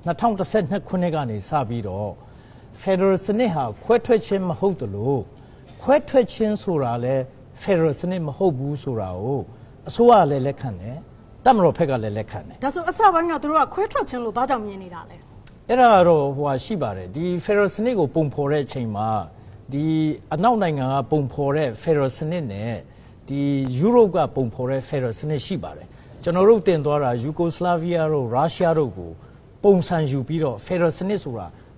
2012ခုနှစ်ကနေစပြီးတော့ Federal စနစ်ဟာခွဲထွက်ခြင်းမဟုတ်တယ်လို့ခွဲထွက်ခြင်းဆိုတာလဲ Federal စနစ်မဟုတ်ဘူးဆိုတာကိုအစိုးရလည်းလက်ခံတယ်တပ်မတော်ဘက်ကလည်းလက်ခံတယ်ဒါဆိုအစပိုင်းကသူတို့ကခွဲထွက်ခြင်းလို့ဘာကြောင့်မြင်နေတာလဲအဲ့ဒါကတော့ဟိုဟာရှိပါတယ်ဒီ Federal စနစ်ကိုပုံဖော်တဲ့အချိန်မှာဒီအနောက်နိုင်ငံကပုံဖော်တဲ့ Federal စနစ်နဲ့ဒီ Europe ကပုံဖော်တဲ့ Federal စနစ်ရှိပါတယ်ကျွန်တော်တို့တင်သွားတာ Yugoslavia တို့ Russia တို့ကိုပုံစံယူပြီးတော့ Federal စနစ်ဆိုတ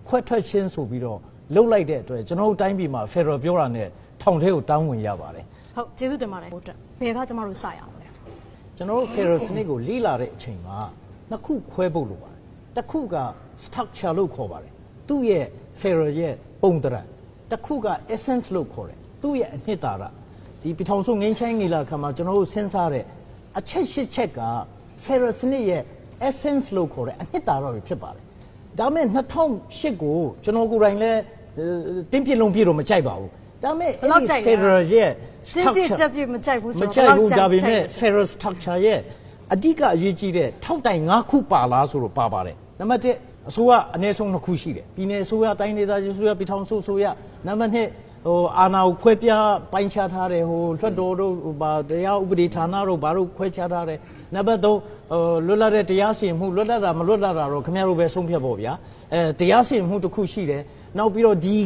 ာခွဲထွက်ခြင်းဆိုပြီးတော့လှုပ်လိုက်တဲ့အတွက်ကျွန်တော်တို့တိုင်းပြည်မှာ Federal ပြောတာနဲ့ထောင်ထဲကိုတောင်းဝင်ရပါတယ်ဟုတ်ကျေးဇူးတင်ပါတယ်ဟုတ်တယ်ဘယ်ကကျမတို့စရအောင်လဲကျွန်တော်တို့ Federal စနစ်ကိုလေ့လာတဲ့အချိန်မှာနှစ်ခုခွဲဖို့လိုပါတယ်တစ်ခုက structure လို့ခေါ်ပါတယ်သူ့ရဲ့ Federal ရဲ့ပုံသဏ္ဍာန်တစ်ခုက essence လို့ခေါ်တယ်သူ့ရဲ့အနှစ်သာရဒီပြည်ထောင်စုငင်းချိုင်းငီလာခံမှာကျွန်တော်တို့စဉ်းစားတဲ့အချက်၈ချက်က Federal စနစ်ရဲ့ essence လို့ခေါ်တဲ့အနှစ်သာရတွေဖြစ်ပါတယ်ဒါပေမဲ့2008ကိုကျွန်တော်ကိုယ်တိုင်လည်းတင်းပြလုံးပြတော့မကြိုက်ပါဘူးဒါပေမဲ့ Federal ရဲ့ structure ချက်ပြမကြိုက်ဘူးဆိုတော့မကြိုက်ဘူးဒါပေမဲ့ Federal structure ရဲ့အဓိကအရေးကြီးတဲ့ထောက်တိုင်၅ခုပါလားဆိုတော့ပါပါတယ်နံပါတ်1အစိုးရအနည်းဆုံး2ခုရှိတယ်ပြည်နယ်အစိုးရတိုင်းဒေသကြီးအစိုးရပြည်ထောင်စုအစိုးရနံပါတ်2ဟိုအာဏာကိုခွဲပြားပိုင်းခြားထားတယ်ဟိုလွှတ်တော်တို့ဘာတရားဥပဒေဌာနတို့ဘာတို့ခွဲခြားထားတယ်နံပါတ်3လွတ်လပ်တဲ့တရားစီရင်မှုလွတ်လပ်တာမလွတ်လပ်တာတော့ခင်ဗျားတို့ပဲဆုံးဖြတ်ဖို့ဗျာတရားစီရင်မှုတစ်ခုရှိတယ်နောက်ပြီးတော့ဒီ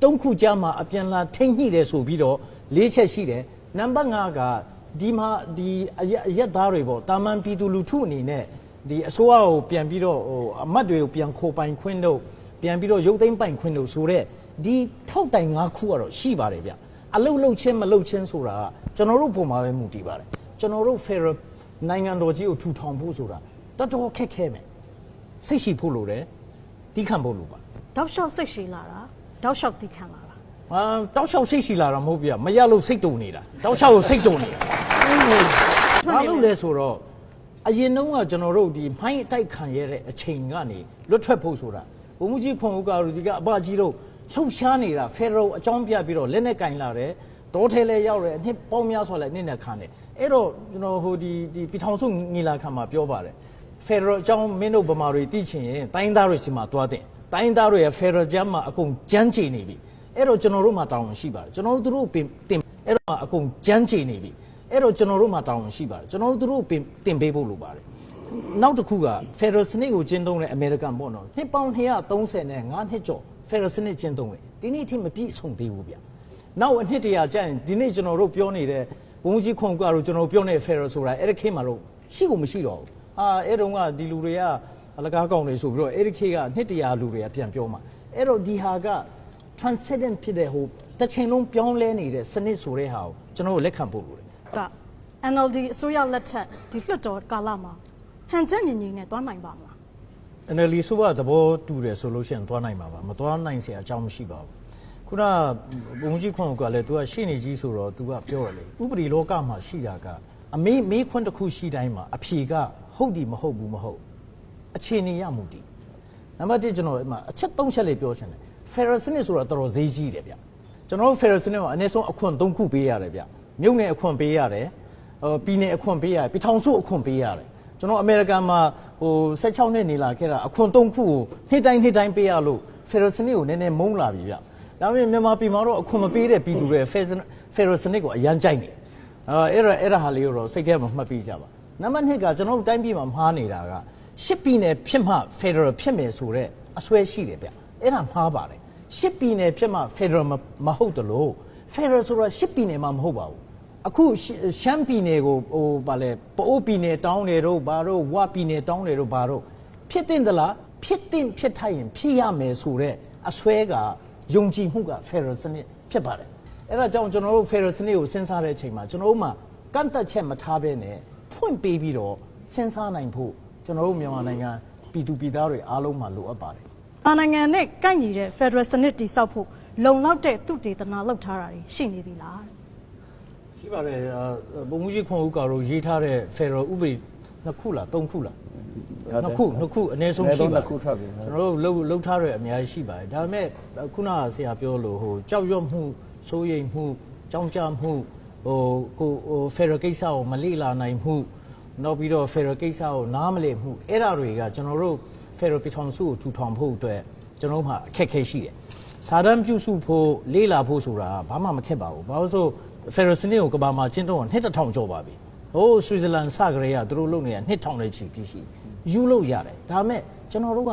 3ခုကြားမှာအပြန်လာထိမ့်ညှိတယ်ဆိုပြီးတော့၄ချက်ရှိတယ်နံပါတ်5ကဒီမှာဒီအရက်သားတွေပေါ့တာမန်ပြည်သူလူထုအနေနဲ့ဒီအစိုးရကိုပြန်ပြီးတော့ဟိုအမတ်တွေကိုပြန်ခိုးပိုင်ခွင့်တို့ပြန်ပြီးတော့ရုပ်သိမ်းပိုင်ခွင့်တို့ဆိုတော့ဒီထောက်တိုင်၅ခုကတော့ရှိပါတယ်ဗျအလုတ်လုတ်ချင်းမလုတ်ချင်းဆိုတာကကျွန်တော်တို့ပုံမှာပဲမူတည်ပါတယ်ကျွန်တော်တို့ Federal နိုင်ငံတော်ကြီးကိုထူထောင်ဖို့ဆိုတာတော်တော်ခက်ခဲမယ်စိတ်ရှိဖို့လိုတယ်တီးခံဖို့လိုပါတောက်လျှောက်စိတ်ရှိလာတာတောက်လျှောက်တီးခံလာတာတောက်လျှောက်စိတ်ရှိလာတာမဟုတ်ဗျမရလို့စိတ်တုန်နေတာတောက်လျှောက်ကိုစိတ်တုန်နေတာဘာလို့လဲဆိုတော့အရင်တုန်းကကျွန်တော်တို့ဒီမိုင်းအတိုက်ခံရတဲ့အချိန်ကနေလွတ်ထွက်ဖို့ဆိုတာဘုံမကြီးခွန်ဦးကာလူကြီးကအဘကြီးတို့လှုပ်ရှားနေတာ Federal အကြောင်းပြပြီးတော့လက်နဲ့ကင်လာတယ်တောထဲလဲရောက်တယ်အနှစ်ပေါင်းများစွာလဲနှစ်နဲ့ခံတယ်အဲ့တော့ကျွန်တော်ဟိုဒီပြည်ထောင်စုငီလာခံမှာပြောပါတယ် Federal အကြောင်းမင်းတို့ဗမာတွေသိချင်ရင်တိုင်းသားတွေစီမှာတွားတဲ့တိုင်းသားတွေရဲ့ Federal ကျမ်းမှာအကုန်ကြမ်းကြေနေပြီအဲ့တော့ကျွန်တော်တို့မှာတောင်းဝန်ရှိပါတယ်ကျွန်တော်တို့တင်အဲ့တော့အကုန်ကြမ်းကြေနေပြီအဲ့တော့ကျွန်တော်တို့မှာတောင်းဝန်ရှိပါတယ်ကျွန်တော်တို့တင်ပေးဖို့လိုပါတယ်နောက်တစ်ခုက Federal စနစ်ကိုကျင်းသုံးတဲ့အမေရိကန်ပေါ့နော်နှစ်ပေါင်း235နှစ်ကျော် Federal စနစ်ကျင်းသုံးတယ်ဒီနေ့အထိမပြည့်စုံသေးဘူးဗျနောက်အနှစ်တရာကြာရင်ဒီနေ့ကျွန်တော်တို့ပြောနေတဲ့ဘုံကြီးခွန်ကတော့ကျွန်တော်ပြောနေတဲ့ Federal ဆိုတာအဲ့ဒီခေတ်မှာတော့ရှိကိုမရှိတော့ဘူးအဲ့တုန်းကဒီလူတွေကအလကားကောင်းနေဆိုပြီးတော့အဲ့ဒီခေတ်ကနှစ်တရာလူတွေကပြန်ပြောမှာအဲ့တော့ဒီဟာက transcendent ဖြစ်တဲ့ဟိုတစ်ချိန်လုံးပြောင်းလဲနေတဲ့စနစ်ဆိုတဲ့ဟာကိုကျွန်တော်တို့လက်ခံဖို့လိုတယ်က NLD အစိုးရလက်ထက်ဒီလွှတ်တော်ကာလမှာဟန်ချက်ညီညီနဲ့သွားနိုင်ပါမလား NLD ဆိုတော့သဘောတူတယ်ဆိုလို့ရှိရင်သွားနိုင်မှာပါမသွားနိုင်เสียအကြောင်းမရှိပါဘူးခုနဘုံကြီးခွန်ကလည်း तू ကရှေ့နေကြီးဆိုတော့ तू ကပြောရလေဥပဒေလောကမှာရှိတာကအမေးခွန်းတစ်ခုရှိတိုင်းမှာအဖြေကဟုတ်ဒီမဟုတ်ဘူးမဟုတ်အခြေအနေရမှုတည်နံပါတ်1ကျွန်တော်အချက်3ချက်လေးပြောချင်တယ် Federal စနစ်ဆိုတော့တော်တော်ဈေးကြီးတယ်ဗျကျွန်တော်တို့ Federal စနစ်မှာအနည်းဆုံးအခွင့်3ခုပေးရတယ်ဗျမြို့နယ်အခွင့်ပေးရတယ်ပြည်နယ်အခွင့်ပေးရတယ်ပြည်ထောင်စုအခွင့်ပေးရတယ်ကျွန်တော်အမေရိကန်မှာဟို16နှစ်နေလာခဲ့တာအခွင့်3ခုကိုနှစ်တိုင်းပေးရလို့ Federal စနစ်ကိုနည်းနည်းမုန်းလာပြီဗျဒါပေမဲ့မြန်မာပြည်မှာတော့အခွင့်မပေးတဲ့ပြည်သူတွေ Federal စနစ်ကိုအရန်ကြိုက်နေအဲ့ဒါဟာလေးကိုတော့စိတ်ထဲမှာမှတ်ပြီးကြပါနံပါတ်2ကကျွန်တော်တို့တိုင်းပြည်မှာမှားနေတာက10ပြည်နယ်ဖြစ်မှ Federal ဖြစ်မယ်ဆိုတော့အစွဲရှိတယ်ဗျအဲ့ဒါမှားပါတယ်10ပြည်နယ်ဖြစ်မှ Federal မဟုတ်တယ်လို့ Federal ဆိုတော့10ပြည်နယ်မှမဟုတ်ပါဘူးအခုရှမ်းပြည်နယ်ကိုဟိုဗာလဲပအိုးပြည်နယ်တောင်းတယ်တို့ဘာတို့ဝပြည်နယ်တောင်းတယ်တို့ဘာတို့ဖြစ်တင်သလားဖြစ်ထိုက်ရင်ဖြစ်ရမယ်ဆိုတော့အစွဲကယုံကြည်မှုက Federal စနစ်ဖြစ်ပါတယ်အဲ့ဒါကြောင့်ကျွန်တော်တို့ Federal စနစ်ကိုစဉ်းစားတဲ့အချိန်မှာကျွန်တော်တို့မှာကန့်သက်ချက်မထားဘဲနဲ့ဖွင့်ပေးပြီးတော့စဉ်းစားနိုင်ဖို့ကျွန်တော်တို့မြန်မာနိုင်ငံပြည်သူပြည်သားတွေအားလုံးမှာလိုအပ်ပါတယ်နိုင်ငံနဲ့ကန့်ညီတဲ့ Federal စနစ်တည်ဆောက်ဖို့လုံလောက်တဲ့သုတေသနလုပ်ထားတာရှိနေပြီလားရှိပါတယ်ဘုံမူကြီးခွန်ဦးကတော့ရေးထားတဲ့ Federal ဥပဒေ2ခုလား3ခုလား2ခုအနည်းဆုံးရှိပါတယ်ကျွန်တော်တို့လှုပ်ထားတဲ့အများကြီးရှိပါတယ်ဒါပေမဲ့ခုနကဆရာပြောလို့ဟိုကြောက်ရွံ့မှုစိုးရိမ်မှုကြောင်းကြမှုဟို Federal ကိစ္စကိုမလေ့လာနိုင်မှုနောက်ပြီးတော့ Federal ကိစ္စကိုနားမလည်မှုအဲ့ဒါတွေကကျွန်တော်တို့ Federal ပြည်ထောင်စုကိုထူထောင်ဖို့အတွက်ကျွန်တော်တို့မှာအခက်အခဲရှိတယ်စာတမ်းပြုစုဖို့လေးလာဖို့ဆိုတာဘာမှမခက်ပါဘူးဘာလို့ဆို Federal စနစ်ကိုကဘာမှာကျင့်သုံးတာနှစ်1000ကျော်ပါပြီဟိုဆွစ်ဇာလန်စကရေကသူတို့လုပ်နေတာနှစ်1000နဲ့ချီပြီးရှိယူလို့ရတယ်ဒါပေမဲ့ကျွန်တော်တို့က